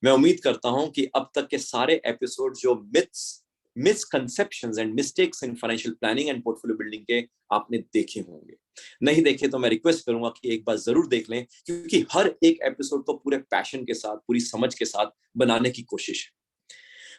मैं उम्मीद करता हूं कि अब तक के सारे एपिसोड जो misconceptions and mistakes in financial planning and portfolio building के आपने देखे होंगे। नहीं देखे तो मैं रिक्वेस्ट करूंगा कि एक बार जरूर देख लें, क्योंकि हर एक एपिसोड को पूरे पैशन के साथ, पूरी समझ के साथ बनाने की कोशिश है।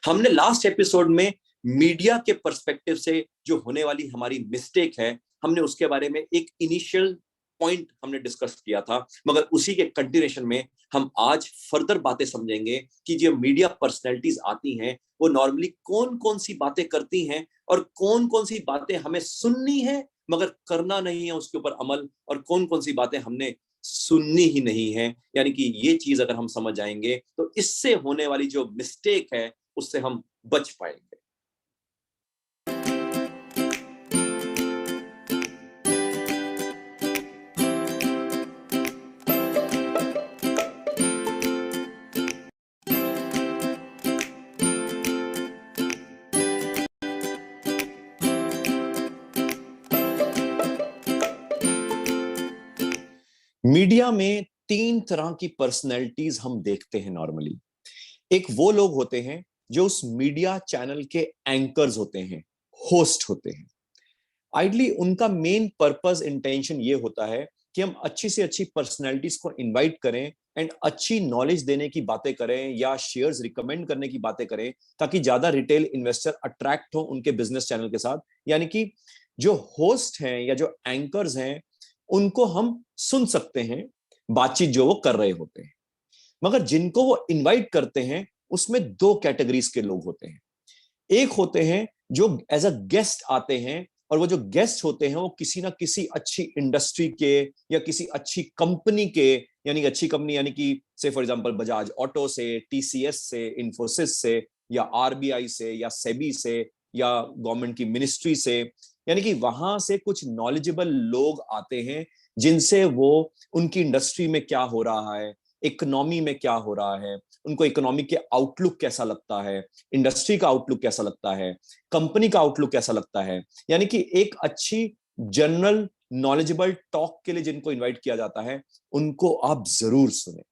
हमने लास्ट एपिसोड में मीडिया के पर्सपेक्टिव से जो होने वाली हमारी मिस्टेक है, हमने उसके बारे में एक इनिशियल पॉइंट हमने डिस्कस किया था, मगर उसी के कंटिन्यूएशन में हम आज फर्दर बातें समझेंगे कि जो मीडिया पर्सनैलिटीज आती हैं वो नॉर्मली कौन कौन सी बातें करती हैं और कौन कौन सी बातें हमें सुननी है मगर करना नहीं है उसके ऊपर अमल, और कौन कौन सी बातें हमने सुननी ही नहीं है। यानी कि ये चीज अगर हम समझ जाएंगे तो इससे होने वाली जो मिस्टेक है उससे हम बच पाएंगे। मीडिया में तीन तरह की पर्सनैलिटीज हम देखते हैं नॉर्मली। एक वो लोग होते हैं जो उस मीडिया चैनल के एंकर्स होते हैं, होस्ट होते हैं। आइडली उनका मेन पर्पस इंटेंशन ये होता है कि हम अच्छी से अच्छी पर्सनैलिटीज को इनवाइट करें एंड अच्छी नॉलेज देने की बातें करें या शेयर्स रिकमेंड करने की बातें करें, ताकि ज्यादा रिटेल इन्वेस्टर अट्रैक्ट हो उनके बिजनेस चैनल के साथ। यानी कि जो होस्ट हैं या जो एंकर्स हैं उनको हम सुन सकते हैं बातचीत जो वो कर रहे होते हैं। मगर जिनको वो इनवाइट करते हैं उसमें दो कैटेगरीज के लोग होते हैं। एक होते हैं जो एज अ गेस्ट आते हैं, और वो जो गेस्ट होते हैं वो किसी ना किसी अच्छी इंडस्ट्री के या किसी अच्छी कंपनी के, यानी अच्छी कंपनी यानी कि से फॉर एग्जांपल बजाज ऑटो से, टीसीएस से, इंफोसिस से, या आरबीआई से, या सेबी से, या गवर्नमेंट की मिनिस्ट्री से। यानी कि वहां से कुछ नॉलेजेबल लोग आते हैं जिनसे वो उनकी इंडस्ट्री में क्या हो रहा है, इकोनॉमी में क्या हो रहा है, उनको इकोनॉमी के आउटलुक कैसा लगता है, इंडस्ट्री का आउटलुक कैसा लगता है, कंपनी का आउटलुक कैसा लगता है। यानी कि एक अच्छी जनरल नॉलेजेबल टॉक के लिए जिनको इनवाइट किया जाता है उनको आप जरूर सुने।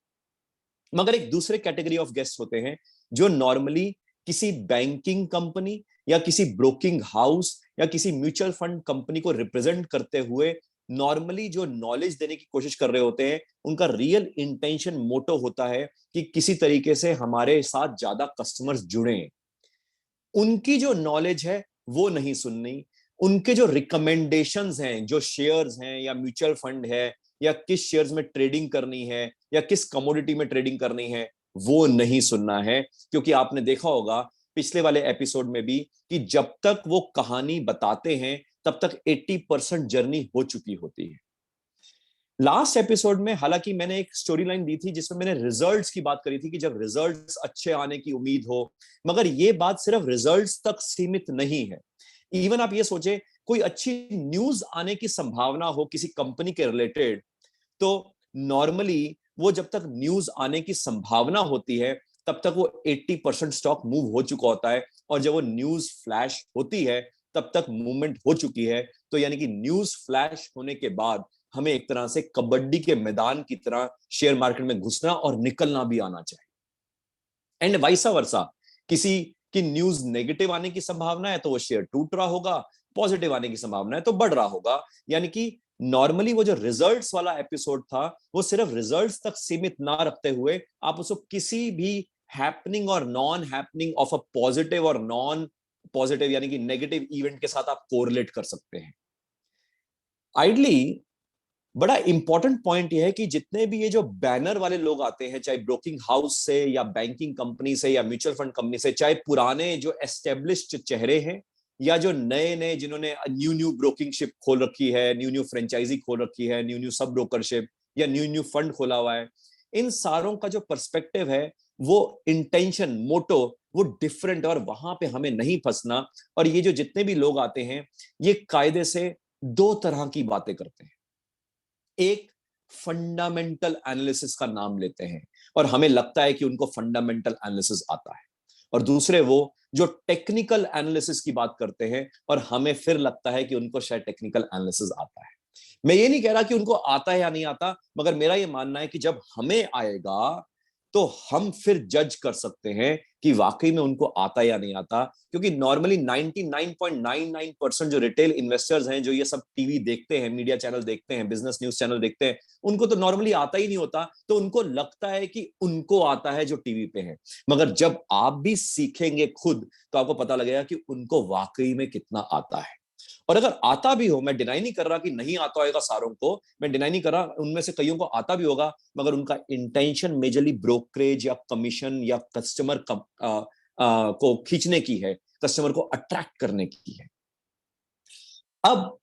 मगर एक दूसरे कैटेगरी ऑफ गेस्ट होते हैं जो नॉर्मली किसी बैंकिंग कंपनी या किसी ब्रोकिंग हाउस या किसी म्यूचुअल फंड कंपनी को रिप्रेजेंट करते हुए नॉर्मली जो नॉलेज देने की कोशिश कर रहे होते हैं। उनका रियल इंटेंशन मोटो होता है कि किसी तरीके से हमारे साथ ज्यादा कस्टमर्स जुड़े। उनकी जो नॉलेज है वो नहीं सुननी, उनके जो रिकमेंडेशंस हैं, जो शेयर्स हैं या म्यूचुअल फंड है या किस शेयर्स में ट्रेडिंग करनी है या किस कमोडिटी में ट्रेडिंग करनी है, वो नहीं सुनना है। क्योंकि आपने देखा होगा पिछले वाले एपिसोड में भी कि जब तक वो कहानी बताते हैं तब तक 80% जर्नी हो चुकी होती है। लास्ट एपिसोड में हालांकि मैंने एक स्टोरी लाइन दी थी जिसमें मैंने रिजल्ट्स की बात करी थी कि जब रिजल्ट्स अच्छे आने की उम्मीद हो, मगर ये बात सिर्फ रिजल्ट्स तक सीमित नहीं है। इवन आप ये सोचे कोई अच्छी न्यूज आने की संभावना हो किसी कंपनी के रिलेटेड, तो नॉर्मली वो जब तक न्यूज आने की संभावना होती है तब तक वो 80% स्टॉक मूव हो चुका होता है, और जब वो न्यूज फ्लैश होती है तब तक मूवमेंट हो चुकी है। तो यानी कि न्यूज फ्लैश होने के बाद हमें एक तरह से कबड्डी के मैदान की तरह शेयर मार्केट में घुसना और निकलना भी आना चाहिए। एंड वाइसा वर्सा, किसी की न्यूज नेगेटिव आने की संभावना है तो वो शेयर टूट रहा होगा, पॉजिटिव आने की संभावना है तो बढ़ रहा होगा। यानी कि नॉर्मली वो जो रिजल्ट्स वाला एपिसोड था वो सिर्फ रिजल्ट्स तक सीमित ना रखते हुए आप उसको किसी भी हैपनिंग और non happening of a positive और नॉन पॉजिटिव यानी कि नेगेटिव इवेंट के साथ आप कोरिलेट कर सकते हैं। आइडली बड़ा इंपॉर्टेंट पॉइंट यह है कि जितने भी ये जो बैनर वाले लोग आते हैं, चाहे ब्रोकिंग हाउस से या बैंकिंग कंपनी से या म्यूचुअल फंड कंपनी से, चाहे पुराने जो एस्टेब्लिश्ड चेहरे हैं या जो नए नए जिन्होंने न्यू न्यू ब्रोकिंगशिप खोल रखी है, न्यू न्यू फ्रेंचाइजी खोल रखी है, न्यू न्यू सब ब्रोकरशिप या न्यू न्यू फंड खोला हुआ है, इन सारों का जो पर्सपेक्टिव है वो इंटेंशन मोटो वो डिफरेंट, और वहां पे हमें नहीं फंसना। और ये जो जितने भी लोग आते हैं ये कायदे से दो तरह की बातें करते हैं। एक फंडामेंटल एनालिसिस का नाम लेते हैं और हमें लगता है कि उनको फंडामेंटल एनालिसिस आता है, और दूसरे वो जो टेक्निकल एनालिसिस की बात करते हैं और हमें फिर लगता है कि उनको शायद टेक्निकल एनालिसिस आता है। मैं ये नहीं कह रहा कि उनको आता है या नहीं आता, मगर मेरा ये मानना है कि जब हमें आएगा तो हम फिर जज कर सकते हैं कि वाकई में उनको आता या नहीं आता। क्योंकि नॉर्मली 99.99% जो रिटेल इन्वेस्टर्स हैं, जो ये सब टीवी देखते हैं, मीडिया चैनल देखते हैं, बिजनेस न्यूज चैनल देखते हैं, उनको तो नॉर्मली आता ही नहीं होता। तो उनको लगता है कि उनको आता है जो टीवी पे है। मगर जब आप भी सीखेंगे खुद, तो आपको पता लगेगा कि उनको वाकई में कितना आता है। और अगर आता भी हो, मैं डिनाई नहीं कर रहा कि नहीं आता होगा सारों को, मैं डिनाई नहीं कर रहा, उनमें से कईयों को आता भी होगा, मगर उनका इंटेंशन मेजरली ब्रोकरेज या कमीशन या कस्टमर को खींचने की है, कस्टमर को अट्रैक्ट करने की है। अब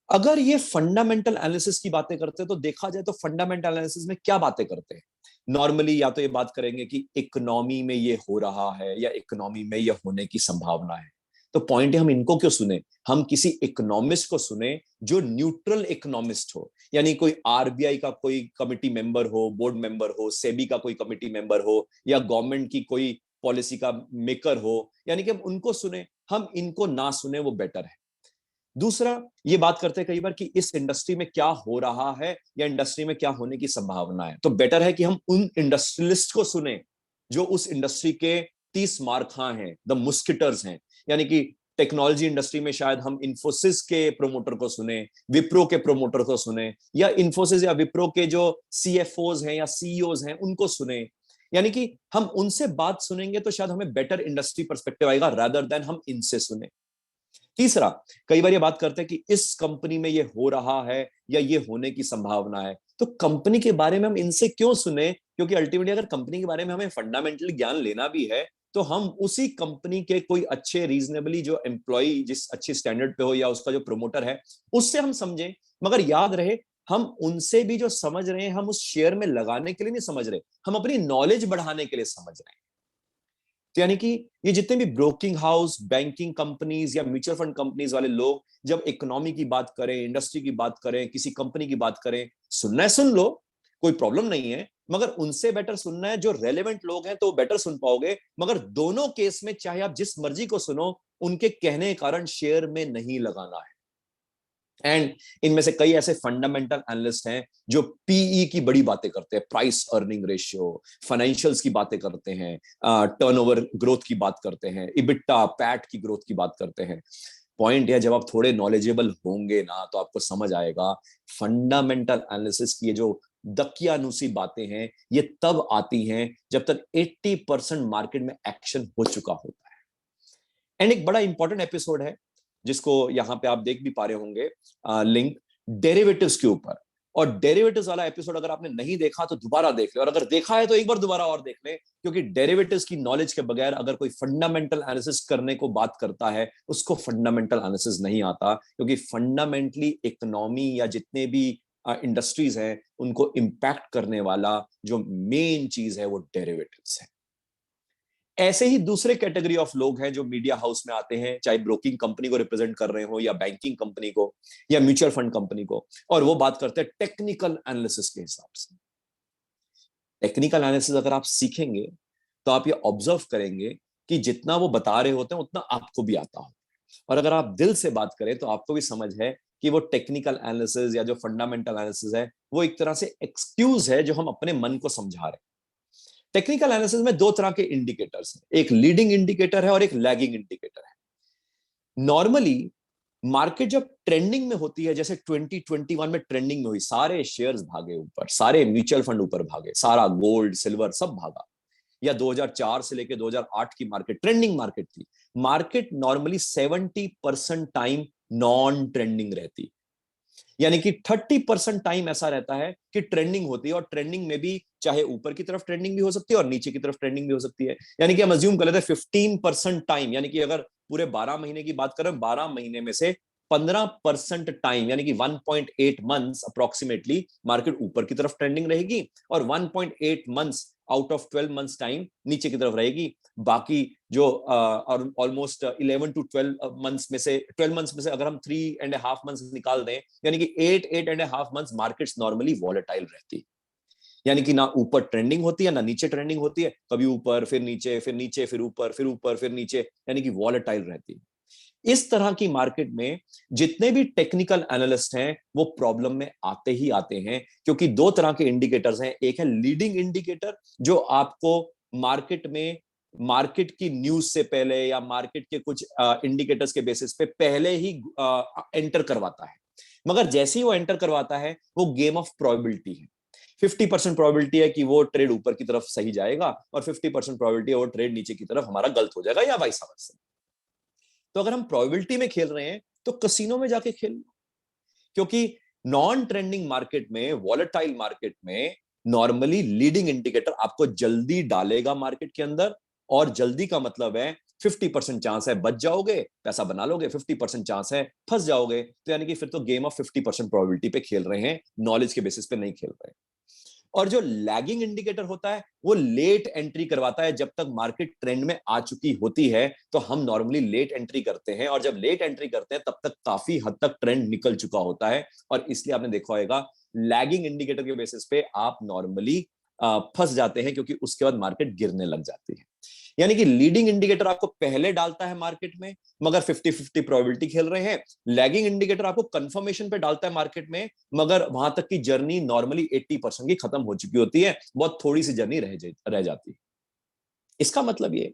अगर ये फंडामेंटल एनालिसिस की बातें करते हैं, तो देखा जाए तो फंडामेंटल एनालिसिस में क्या बातें करते हैं नॉर्मली, या तो ये बात करेंगे कि इकोनॉमी में ये हो रहा है या इकोनॉमी में ये होने की संभावना है। तो पॉइंट है, हम इनको क्यों सुने? हम किसी इकोनॉमिस्ट को सुने जो न्यूट्रल इकोनॉमिस्ट हो, यानी कोई आरबीआई का कोई कमिटी मेंबर हो, बोर्ड मेंबर हो, सेबी का कोई कमिटी मेंबर हो, या गवर्नमेंट की कोई पॉलिसी का मेकर हो, यानी कि हम उनको सुने। हम इनको ना सुने वो बेटर है। दूसरा, ये बात करते हैं कई बार कि इस इंडस्ट्री में क्या हो रहा है या इंडस्ट्री में क्या होने की संभावना है। तो बेटर है कि हम उन इंडस्ट्रियलिस्ट को सुने जो उस इंडस्ट्री के 30 मार्खा हैं, द मुस्किटर्स हैं। यानी कि टेक्नोलॉजी इंडस्ट्री में शायद हम इन्फोसिस के प्रोमोटर को सुने, विप्रो के प्रोमोटर को सुने, या इन्फोसिस या विप्रो के जो सीएफओज हैं या सीईओज हैं उनको सुने। यानी कि हम उनसे बात सुनेंगे तो शायद हमें बेटर इंडस्ट्री पर्सपेक्टिव आएगा, रादर देन हम इनसे सुने। तीसरा, कई बार ये बात करते हैं कि इस कंपनी में ये हो रहा है या ये होने की संभावना है। तो कंपनी के बारे में हम इनसे क्यों सुने? क्योंकि अल्टीमेटली अगर कंपनी के बारे में हमें फंडामेंटली ज्ञान लेना भी है, तो हम उसी कंपनी के कोई अच्छे रीजनेबली जो एम्प्लॉय जिस अच्छी स्टैंडर्ड पे हो, या उसका जो प्रमोटर है, उससे हम समझें। मगर याद रहे, हम उनसे भी जो समझ रहे हैं, हम उस शेयर में लगाने के लिए नहीं समझ रहे, हम अपनी नॉलेज बढ़ाने के लिए समझ रहे हैं। तो यानी कि ये जितने भी ब्रोकिंग हाउस, बैंकिंग कंपनीज या म्यूचुअल फंड कंपनीज वाले लोग जब इकोनॉमी की बात करें, इंडस्ट्री की बात करें, किसी कंपनी की बात करें, सुनना है सुन लो, कोई प्रॉब्लम नहीं है। मगर उनसे बेटर सुनना है जो रेलेवेंट लोग हैं, तो बेटर सुन पाओगे। मगर दोनों केस में चाहे आप जिस मर्जी को सुनो, उनके कहने के कारण शेयर में नहीं लगाना है। एंड इनमें से कई ऐसे फंडामेंटल एनालिस्ट हैं जो पीई की बड़ी बातें करते हैं, प्राइस अर्निंग रेशियो, फाइनेंशियल्स की बातें करते हैं, टर्नओवर ग्रोथ की बात करते हैं, इबिटा पैट की ग्रोथ की बात करते हैं। पॉइंट है, जब आप थोड़े नॉलेजेबल होंगे ना, तो आपको समझ आएगा फंडामेंटल एनालिसिस की ये जो दकियानुसी बातें हैं, ये तब आती हैं जब तक 80% मार्केट में एक्शन हो चुका होता है। एंड एक बड़ा इंपॉर्टेंट एपिसोड है जिसको यहां पे आप देख भी पा रहे होंगे, लिंक डेरिवेटिव्स के ऊपर। और डेरिवेटिव्स वाला एपिसोड अगर आपने नहीं देखा तो दोबारा देख ले, और अगर देखा है तो एक बार दोबारा और देख ले। क्योंकि डेरिवेटिव्स की नॉलेज के बगैर अगर कोई फंडामेंटल एनालिसिस करने को बात करता है, उसको फंडामेंटल एनालिसिस नहीं आता। क्योंकि फंडामेंटली इकोनॉमी या जितने भी इंडस्ट्रीज हैं, उनको इंपैक्ट करने वाला जो मेन चीज है वो डेरिवेटिव्स है। ऐसे ही दूसरे कैटेगरी ऑफ लोग हैं जो मीडिया हाउस में आते हैं, चाहे ब्रोकिंग कंपनी को रिप्रेजेंट कर रहे हो, या बैंकिंग कंपनी को, या म्यूचुअल फंड कंपनी को, और वो बात करते हैं टेक्निकल एनालिसिस के हिसाब से। टेक्निकल एनालिसिस अगर आप सीखेंगे, तो आप ये ऑब्जर्व करेंगे कि जितना वो बता रहे होते हैं उतना आपको भी आता हो। और अगर आप दिल से बात करें, तो आपको भी समझ है कि वो टेक्निकल एनालिसिस या जो फंडामेंटल एनालिसिस है, वो एक तरह से एक्सक्यूज है जो हम अपने मन को समझा रहे हैं। टेक्निकल एनालिसिस में दो तरह के इंडिकेटर्स हैं, एक लीडिंग इंडिकेटर है और एक लैगिंग इंडिकेटर है। नॉर्मली मार्केट जब ट्रेंडिंग में होती है, जैसे 2021 में ट्रेंडिंग में हुई, सारे शेयर्स भागे ऊपर, सारे म्यूचुअल फंड ऊपर भागे, सारा गोल्ड सिल्वर सब भागा। या 2004 से लेकर 2008 की मार्केट ट्रेंडिंग मार्केट थी। Market normally 70% time non trending रहती, यानी कि 30% टाइम ऐसा रहता है कि ट्रेंडिंग होती है। और ट्रेंडिंग में भी चाहे ऊपर की तरफ ट्रेंडिंग भी हो सकती है और नीचे की तरफ ट्रेंडिंग भी हो सकती है। यानी कि हम अज्यूम कर लेते हैं 15% टाइम, यानी कि अगर पूरे 12 महीने की बात करें, 12 महीने में से 15% टाइम, यानी कि 1.8 मंथ्स अप्रोक्सीमेटली मार्केट ऊपर की तरफ ट्रेंडिंग रहेगी, और 1.8 months out of 12 months time नीचे की तरफ रहेगी। बाकी जो और ऑलमोस्ट 11 टू 12 मंथ्स में से, 12 मंथ्स में से अगर हम 3.5 मंथ्स निकाल दें, यानी कि 8.5 मंथ्स मार्केट्स नॉर्मली वॉलेटाइल रहती। यानी कि ना ऊपर ट्रेंडिंग होती है ना नीचे ट्रेंडिंग होती है, कभी ऊपर फिर नीचे फिर नीचे फिर ऊपर फिर ऊपर फिर नीचे, यानी कि वॉलेटाइल रहती है। इस तरह की मार्केट में जितने भी टेक्निकल एनालिस्ट हैं वो प्रॉब्लम में आते ही आते हैं, क्योंकि दो तरह के इंडिकेटर्स हैं। एक है लीडिंग इंडिकेटर, जो आपको मार्केट में मार्केट की न्यूज से पहले या मार्केट के कुछ इंडिकेटर्स के बेसिस पे पहले ही एंटर करवाता है। मगर जैसे ही वो एंटर करवाता है, वो गेम ऑफ प्रोबेबिलिटी है। 50% प्रोबेबिलिटी है कि वो ट्रेड ऊपर की तरफ सही जाएगा, और 50% प्रोबेबिलिटी है वो ट्रेड नीचे की तरफ हमारा गलत हो जाएगा, या वाइस वर्सा। तो अगर हम प्रोबेबिलिटी में खेल रहे हैं तो कसिनो में जाके खेल लो, क्योंकि नॉन ट्रेंडिंग मार्केट में, वॉलेटाइल मार्केट में, नॉर्मली लीडिंग इंडिकेटर आपको जल्दी डालेगा मार्केट के अंदर। और जल्दी का मतलब है 50% चांस है बच जाओगे, पैसा बना लोगे, 50% चांस है फंस जाओगे। तो यानी कि फिर तो गेम ऑफ 50% प्रोबेबिलिटी पे खेल रहे हैं, नॉलेज के बेसिस पे नहीं खेल रहे हैं। और जो लैगिंग इंडिकेटर होता है वो लेट एंट्री करवाता है। जब तक मार्केट ट्रेंड में आ चुकी होती है तो हम नॉर्मली लेट एंट्री करते हैं, और जब लेट एंट्री करते हैं तब तक काफी हद तक ट्रेंड निकल चुका होता है। और इसलिए आपने देखा होगा लैगिंग इंडिकेटर के बेसिस पे आप नॉर्मली फंस जाते हैं, क्योंकि उसके बाद मार्केट गिरने लग जाती है। यानी कि लीडिंग इंडिकेटर आपको पहले डालता है मार्केट में, मगर 50-50 प्रोबेबिलिटी खेल रहे हैं। लैगिंग इंडिकेटर आपको कंफर्मेशन पे डालता है मार्केट में, मगर वहां तक की जर्नी नॉर्मली 80% की खत्म हो चुकी होती है, बहुत थोड़ी सी जर्नी रह जाती है। इसका मतलब ये,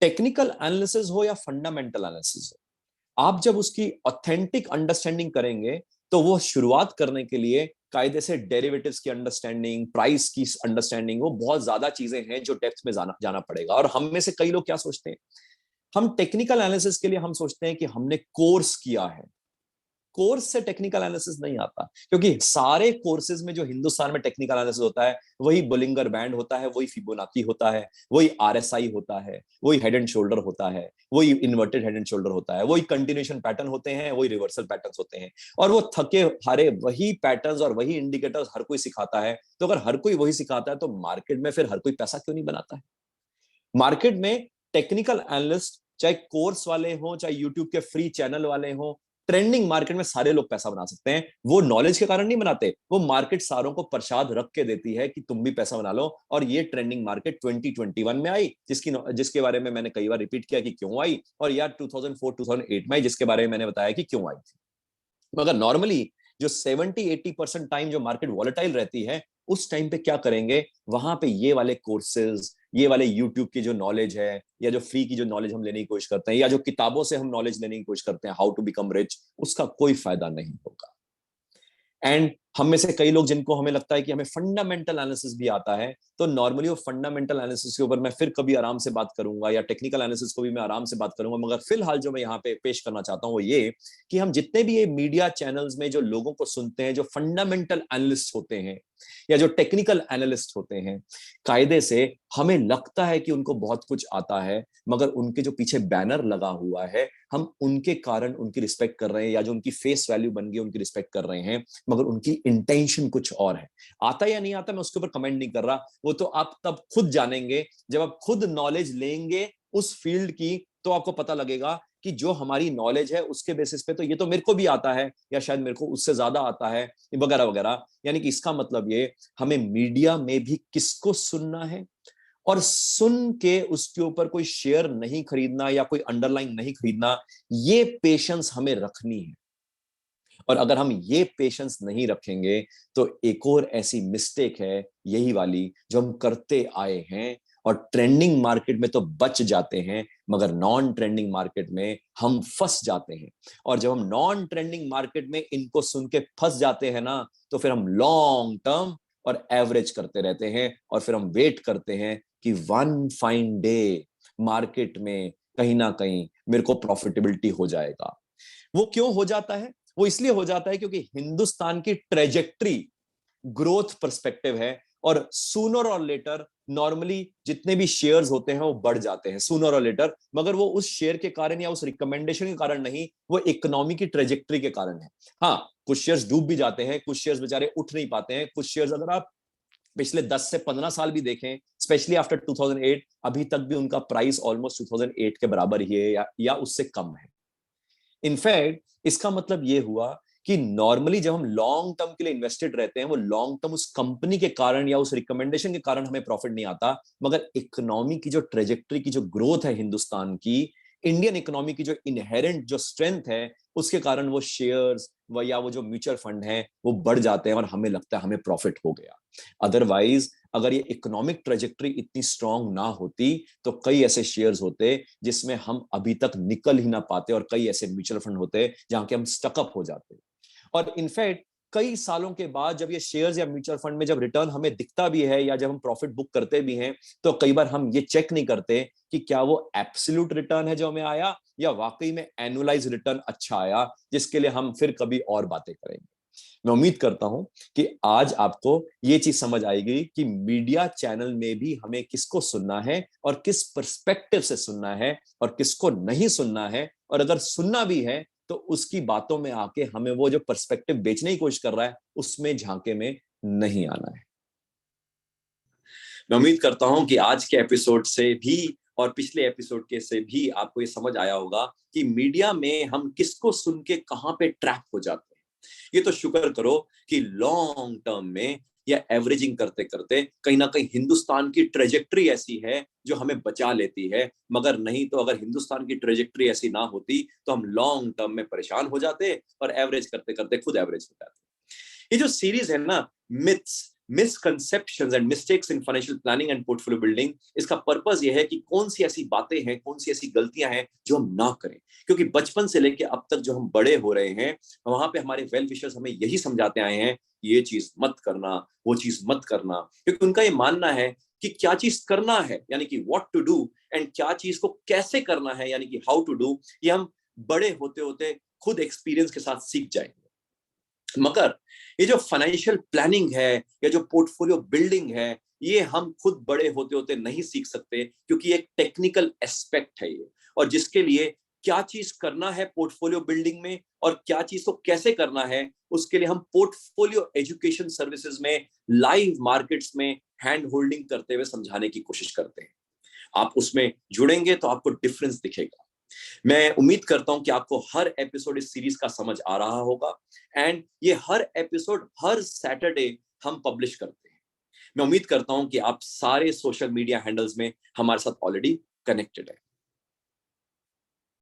टेक्निकल एनालिसिस हो या फंडामेंटल एनालिसिस हो, आप जब उसकी ऑथेंटिक अंडरस्टैंडिंग करेंगे तो वो शुरुआत करने के लिए कायदे से डेरिवेटिव्स की अंडरस्टैंडिंग, प्राइस की अंडरस्टैंडिंग, वो बहुत ज्यादा चीजें हैं जो डेप्थ में जाना पड़ेगा। और हम में से कई लोग क्या सोचते हैं, हम टेक्निकल एनालिसिस के लिए हम सोचते हैं कि हमने कोर्स किया है। कोर्स से टेक्निकल एनालिसिस नहीं आता, क्योंकि सारे कोर्सेज में जो हिंदुस्तान में टेक्निकल एनालिसिस होता है वही बोलिंगर बैंड होता है, वही फिबोनाची होता है, वही आरएसआई होता है, वही हेड एंड शोल्डर होता है, वही इन्वर्टेड हेड एंड शोल्डर होता है, वही कंटिन्यूएशन पैटर्न होते हैं, वही रिवर्सल पैटर्न्स होते हैं। और वो थके हारे वही पैटर्न्स और वही इंडिकेटर्स हर कोई सिखाता है। तो अगर हर कोई वही सिखाता है तो मार्केट में फिर हर कोई पैसा क्यों नहीं बनाता है? मार्केट में टेक्निकल एनालिस्ट, चाहे कोर्स वाले हों, चाहे यूट्यूब के फ्री चैनल वाले हों, ट्रेंडिंग मार्केट में सारे लोग पैसा बना सकते हैं। वो नॉलेज के कारण नहीं बनाते, वो मार्केट सारों को प्रसाद रख के देती है कि तुम भी पैसा बना लो। और ये ट्रेंडिंग मार्केट 2021 में आई, जिसके बारे में मैंने कई बार रिपीट किया कि क्यों आई, और यार 2004-2008 में आई, जिसके बारे में मैंने बताया कि क्यों आई थी। मगर नॉर्मली जो 70-80% टाइम जो मार्केट वॉलेटाइल रहती है, उस टाइम पे क्या करेंगे, वहां पे ये वाले कोर्सेज, ये वाले यूट्यूब की जो नॉलेज है, या जो फ्री की जो नॉलेज हम लेने की कोशिश करते हैं, या जो किताबों से हम नॉलेज लेने की कोशिश करते हैं, हाउ टू बिकम रिच, उसका कोई फायदा नहीं होगा। एंड हम में से कई लोग जिनको हमें लगता है कि हमें फंडामेंटल एनालिसिस भी आता है, तो नॉर्मली वो फंडामेंटल एनालिसिस के ऊपर मैं फिर कभी आराम से बात करूंगा, या टेक्निकल एनालिसिस को भी मैं आराम से बात करूंगा। मगर फिलहाल जो मैं यहाँ पे पेश करना चाहता हूँ वो ये, कि हम जितने भी ये मीडिया चैनल्स में जो लोगों को सुनते हैं, जो फंडामेंटल एनालिस्ट होते हैं या जो टेक्निकल एनालिस्ट होते हैं, कायदे से हमें लगता है कि उनको बहुत कुछ आता है, मगर उनके जो पीछे बैनर लगा हुआ है, हम उनके कारण उनकी रिस्पेक्ट कर रहे हैं, या जो उनकी फेस वैल्यू बन गई उनकी रिस्पेक्ट कर रहे हैं, मगर उनकी इंटेंशन कुछ और है। आता या नहीं आता मैं उसके ऊपर कमेंट नहीं कर रहा, वो तो आप तब खुद जानेंगे जब आप खुद नॉलेज लेंगे उस फील्ड की। तो आपको पता लगेगा कि जो हमारी नॉलेज है उसके बेसिस पे तो ये तो मेरे को भी आता है, या शायद मेरे को उससे ज्यादा आता है, वगैरह वगैरह। यानी कि इसका मतलब ये, हमें मीडिया में भी किसको सुनना है, और सुन के उसके ऊपर कोई शेयर नहीं खरीदना या कोई अंडरलाइन नहीं खरीदना, ये पेशेंस हमें रखनी है। और अगर हम ये पेशेंस नहीं रखेंगे तो एक और ऐसी मिस्टेक है यही वाली जो हम करते आए हैं, और ट्रेंडिंग मार्केट में तो बच जाते हैं, मगर नॉन ट्रेंडिंग मार्केट में हम फंस जाते हैं। और जब हम नॉन ट्रेंडिंग मार्केट में इनको सुन के फंस जाते हैं ना, तो फिर हम लॉन्ग टर्म और एवरेज करते रहते हैं, और फिर हम वेट करते हैं कि वन फाइन डे मार्केट में कहीं ना कहीं मेरे को प्रॉफिटेबिलिटी हो जाएगा। वो क्यों हो जाता है? वो इसलिए हो जाता है क्योंकि हिंदुस्तान की ट्रेजेक्ट्री ग्रोथ पर्सपेक्टिव है, और सूनर और लेटर नॉर्मली जितने भी शेयर्स होते हैं वो बढ़ जाते हैं सूनर और लेटर, मगर वो उस शेयर के कारण या उस रिकमेंडेशन के कारण नहीं, वो इकोनॉमी की ट्रेजेक्ट्री के कारण है। हाँ, कुछ शेयर्स डूब भी जाते हैं, कुछ शेयर्स बेचारे उठ नहीं पाते हैं, कुछ शेयर्स अगर आप पिछले 10 से 15 साल भी देखें, स्पेशली आफ्टर 2008, अभी तक भी उनका प्राइस ऑलमोस्ट 2008 के बराबर ही है, या उससे कम है। इनफैक्ट इसका मतलब ये हुआ कि नॉर्मली जब हम लॉन्ग टर्म के लिए इन्वेस्टेड रहते हैं, वो लॉन्ग टर्म उस कंपनी के कारण या उस रिकमेंडेशन के कारण हमें प्रॉफिट नहीं आता, मगर इकोनॉमी की जो ट्रेजेक्टरी की जो ग्रोथ है हिंदुस्तान की, इंडियन इकोनॉमी की जो इनहेरेंट जो स्ट्रेंथ है उसके कारण वो शेयर्स या वो जो म्यूचुअल फंड है वो बढ़ जाते हैं और हमें लगता है हमें प्रॉफिट हो गया। अदरवाइज अगर ये इकोनॉमिक ट्रेजेक्टरी इतनी स्ट्रांग ना होती तो कई ऐसे शेयर्स होते जिसमें हम अभी तक निकल ही ना पाते, और कई ऐसे म्यूचुअल फंड होते जहां के हम स्टकअप हो जाते। और इनफैक्ट कई सालों के बाद जब ये शेयर्स या म्यूचुअल फंड में जब रिटर्न हमें दिखता भी है या जब हम प्रॉफिट बुक करते भी हैं, तो कई बार हम ये चेक नहीं करते कि क्या वो एब्सोल्यूट रिटर्न है जो हमें आया या वाकई में एनुअलाइज रिटर्न अच्छा आया, जिसके लिए हम फिर कभी और बातें करेंगे। मैं उम्मीद करता हूं कि आज आपको ये चीज समझ आएगी कि मीडिया चैनल में भी हमें किसको सुनना है और किस पर्सपेक्टिव से सुनना है और किसको नहीं सुनना है, और अगर सुनना भी है तो उसकी बातों में आके हमें वो जो पर्सपेक्टिव बेचने की कोशिश कर रहा है उसमें झांके में नहीं आना है। मैं उम्मीद करता हूं कि आज के एपिसोड से भी और पिछले एपिसोड के से भी आपको ये समझ आया होगा कि मीडिया में हम किसको सुन के कहां पे ट्रैप हो जाते हैं। ये तो शुक्र करो कि लॉन्ग टर्म में या एवरेजिंग करते करते कहीं ना कहीं हिंदुस्तान की ट्रेजेक्ट्री ऐसी है जो हमें बचा लेती है, मगर नहीं तो अगर हिंदुस्तान की ट्रेजेक्ट्री ऐसी ना होती तो हम लॉन्ग टर्म में परेशान हो जाते और एवरेज करते करते खुद एवरेज हो जाते। ये जो सीरीज है ना, myths, misconceptions and mistakes in financial planning and portfolio building, इसका पर्पस ये है कि कौन सी ऐसी बातें हैं, कौन सी ऐसी गलतियां हैं जो हम ना करें। क्योंकि बचपन से लेके अब तक जो हम बड़े हो रहे हैं वहां पे हमारे वेल विशर्स हमें यही समझाते आए हैं, ये चीज मत करना, वो चीज मत करना, क्योंकि उनका ये मानना है कि क्या चीज करना है यानी कि व्हाट टू डू, एंड क्या चीज को कैसे करना है यानी कि हाउ टू डू, ये हम बड़े होते होते खुद एक्सपीरियंस के साथ सीख जाएंगे। मगर ये जो फाइनेंशियल प्लानिंग है या जो पोर्टफोलियो बिल्डिंग है, ये हम खुद बड़े होते होते नहीं सीख सकते, क्योंकि एक टेक्निकल एस्पेक्ट है ये, और जिसके लिए क्या चीज करना है पोर्टफोलियो बिल्डिंग में और क्या चीज को कैसे करना है, उसके लिए हम पोर्टफोलियो एजुकेशन सर्विसेज में लाइव मार्केट्स में हैंड होल्डिंग करते हुए समझाने की कोशिश करते हैं। आप उसमें जुड़ेंगे तो आपको डिफरेंस दिखेगा। मैं उम्मीद करता हूं कि आपको हर एपिसोड इस सीरीज का समझ आ रहा होगा, एंड ये हर एपिसोड हर सैटरडे हम पब्लिश करते हैं। मैं उम्मीद करता हूं कि आप सारे सोशल मीडिया हैंडल्स में हमारे साथ ऑलरेडी कनेक्टेड है।